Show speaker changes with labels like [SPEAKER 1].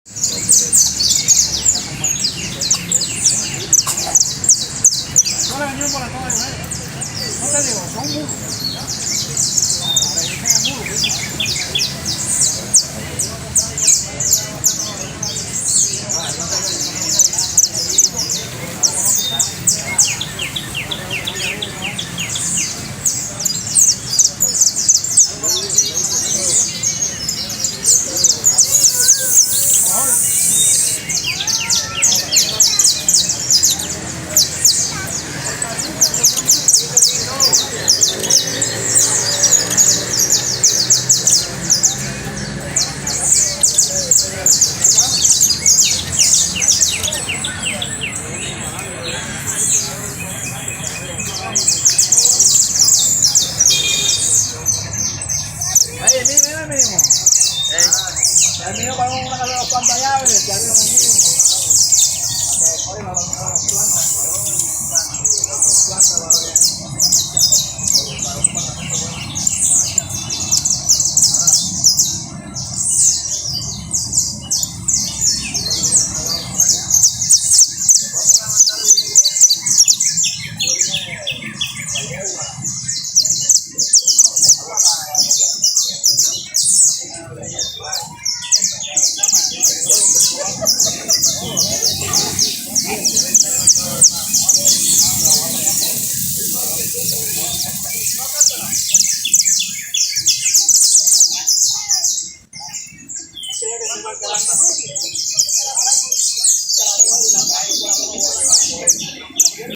[SPEAKER 1] No le venimos por la toma de mujer. No te digo, son muros. Ahora dicen el muro, ahí, mira el mínimo. El mínimo para una de las plantas llaves, ya vieron el mínimo. Oye, las plantas.